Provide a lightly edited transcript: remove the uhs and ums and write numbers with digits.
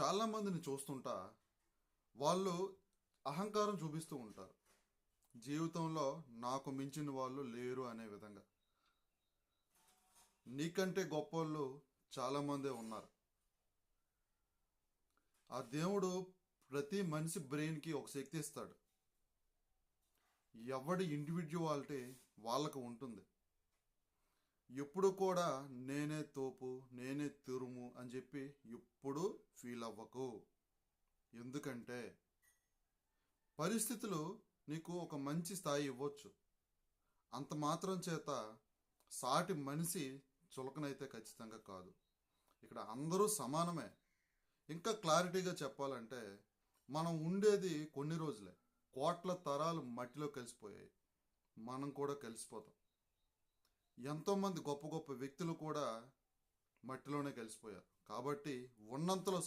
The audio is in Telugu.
చాలామందిని చూస్తుంటా వాళ్ళు అహంకారం చూపిస్తూ ఉంటారు. జీవితంలో నాకు మించిన వాళ్ళు లేరు అనే విధంగా. నీకంటే గొప్పోళ్ళు చాలామందే ఉన్నారు. ఆ దేవుడు ప్రతి మనిషి బ్రెయిన్కి ఒక శక్తి ఇస్తాడు. ఎవడి ఇండివిజువాలిటీ వాళ్ళకు ఉంటుంది. ఎప్పుడు కూడా నేనే తోపు, నేనే తిరుము అని చెప్పి ఎప్పుడు ఫీల్ అవ్వకు. ఎందుకంటే పరిస్థితులు నీకు ఒక మంచి స్థాయి ఇవ్వచ్చు. అంత మాత్రం చేత సాటి మనిషి చులకనైతే ఖచ్చితంగా కాదు. ఇక్కడ అందరూ సమానమే. ఇంకా క్లారిటీగా చెప్పాలంటే మనం ఉండేది కొన్ని రోజులే. కోట్ల తరాలు మట్టిలో కలిసిపోయాయి. మనం కూడా కలిసిపోతాం. ఎంతోమంది గొప్ప గొప్ప వ్యక్తులు కూడా మట్టిలోనే కలిసిపోయారు. కాబట్టి ఉన్నంతలో